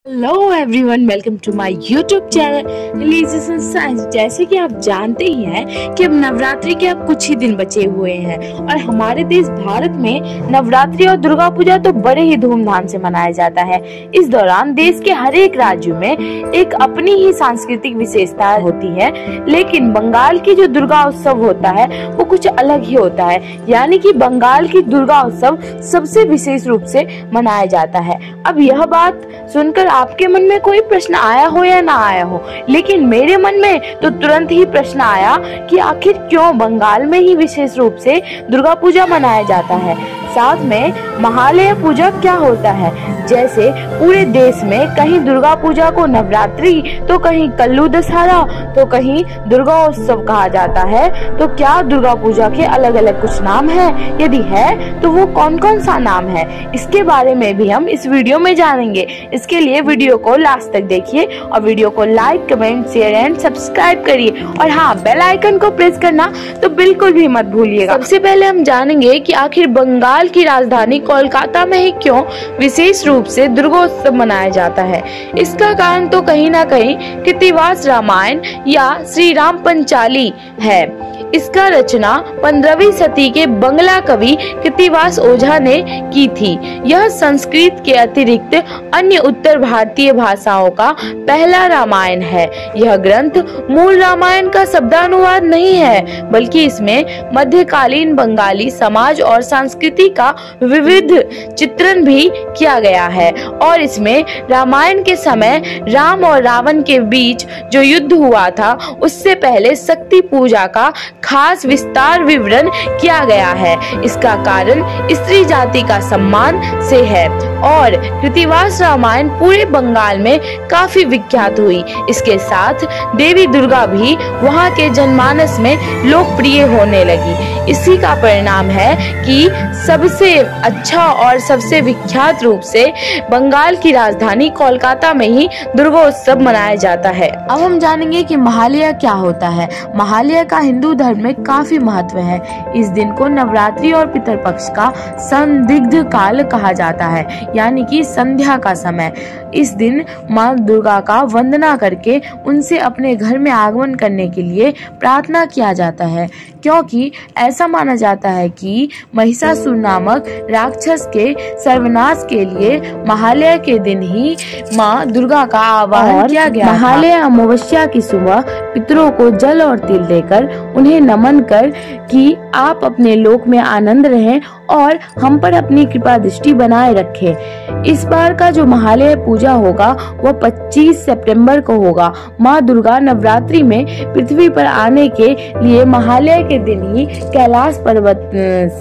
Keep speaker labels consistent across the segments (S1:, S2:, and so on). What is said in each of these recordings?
S1: Hello everyone, welcome to my YouTube channel religious science. जैसे कि आप जानते ही हैं कि अब नवरात्रि के अब कुछ ही दिन बचे हुए हैं और हमारे देश भारत में नवरात्रि और दुर्गा पूजा तो बड़े ही धूमधाम से मनाया जाता है। इस दौरान देश के हर एक राज्य में एक अपनी ही सांस्कृतिक विशेषता होती है, लेकिन बंगाल की जो दुर्गा उत्सव होता है वो कुछ अलग ही होता है। यानी कि बंगाल की दुर्गा उत्सव सबसे विशेष रूप से मनाया जाता है। अब यह बात सुनकर आपके मन में कोई प्रश्न आया हो या ना आया हो, लेकिन मेरे मन में तो तुरंत ही प्रश्न आया कि आखिर क्यों बंगाल में ही विशेष रूप से दुर्गा पूजा मनाया जाता है। साथ में महालय पूजा क्या होता है। जैसे पूरे देश में कहीं दुर्गा पूजा को नवरात्रि तो कहीं कल्लू दशहरा तो कहीं दुर्गा उत्सव कहा जाता है, तो क्या दुर्गा पूजा के अलग अलग कुछ नाम है? यदि है तो वो कौन कौन सा नाम है, इसके बारे में भी हम इस वीडियो में जानेंगे। इसके लिए वीडियो को लास्ट तक देखिए और वीडियो को like, comment, share and subscribe करिए और हाँ, बेल आइकन को प्रेस करना तो बिल्कुल भी मत भूलिएगा। सबसे पहले हम जानेंगे कि आखिर बंगाल की राजधानी कोलकाता में ही क्यों विशेष रूप से दुर्गोत्सव मनाया जाता है। इसका कारण तो कहीं ना कहीं कृत्तिवास रामायण या श्री राम पंचाली है। इसका रचना 15वीं सदी के बंगला कवि कृत्तिवास ओझा ने की थी। यह संस्कृत के अतिरिक्त अन्य उत्तर भारतीय भाषाओं का पहला रामायण है। यह ग्रंथ मूल रामायण का शब्दानुवाद नहीं है, बल्कि इसमें मध्यकालीन बंगाली समाज और संस्कृति का विविध चित्रण भी किया गया है और इसमें रामायण के समय राम और रावण के बीच जो युद्ध हुआ था उससे पहले शक्ति पूजा का खास विस्तार विवरण किया गया है। इसका कारण स्त्री जाति का सम्मान से है और कृत्तिवास रामायण पूरे बंगाल में काफी विख्यात हुई। इसके साथ देवी दुर्गा भी वहां के जनमानस में लोकप्रिय होने लगी। इसी का परिणाम है कि सबसे अच्छा और सबसे विख्यात रूप से बंगाल की राजधानी कोलकाता में ही दुर्गोत्सव मनाया जाता है। अब हम जानेंगे कि महालय क्या होता है। महालय का हिंदू धर्म में काफी महत्व है। इस दिन को नवरात्रि और पितरपक्ष का संदिग्ध काल कहा जाता है, यानी कि संध्या का समय। इस दिन माँ दुर्गा का वंदना करके उनसे अपने घर में आगमन करने के लिए प्रार्थना किया जाता है, क्योंकि ऐसा माना जाता है कि महिषासुर नामक राक्षस के सर्वनाश के लिए महालय के दिन ही माँ दुर्गा का आवाहन किया गया। महालय अमावस्या की सुबह पितरों को जल और तिल देकर उन्हें नमन कर कि आप अपने लोक में आनंद रहें और हम पर अपनी कृपा दृष्टि बनाए रखें। इस बार का जो महालय पूजा होगा वह 25 सितंबर को होगा। माँ दुर्गा नवरात्रि में पृथ्वी पर आने के लिए महालय के दिन ही कैलाश पर्वत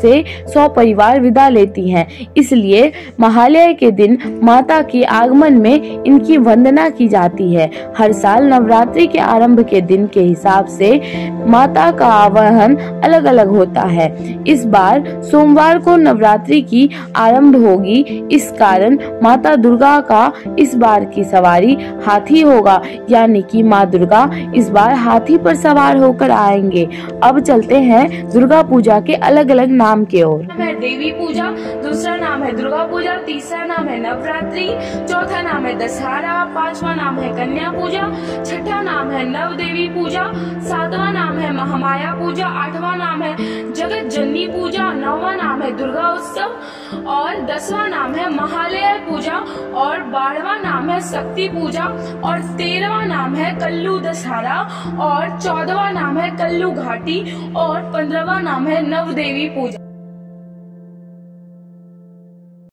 S1: से 100 परिवार विदा लेती हैं। इसलिए महालय के दिन माता के आगमन में इनकी वंदना की जाती है। हर साल नवरात्रि के आरंभ के दिन के हिसाब से माता का आवाहन अलग अलग होता है। इस बार सोमवार को नवरात्रि की आरंभ होगी। इस कारण माता दुर्गा का इस बार की सवारी हाथी होगा, यानी कि माँ दुर्गा इस बार हाथी पर सवार होकर आएंगे। अब चलते हैं दुर्गा पूजा के अलग अलग नाम की ओर।
S2: देवी पूजा, दूसरा नाम है दुर्गा पूजा, तीसरा नाम है नवरात्रि, चौथा नाम है दशहरा, पांचवा नाम है कन्या पूजा, छठा नाम है नव देवी पूजा, सातवां नाम है महामाया पूजा, आठवां नाम है जगत जननी पूजा, नौवां नाम है दुर्गा उत्सव और 10वां नाम है महालय पूजा और 12वां नाम है शक्ति पूजा और 13वां नाम है कल्लू दशहरा और 14वां नाम है कल्लू घाटी और 15वां नाम है नव देवी पूजा।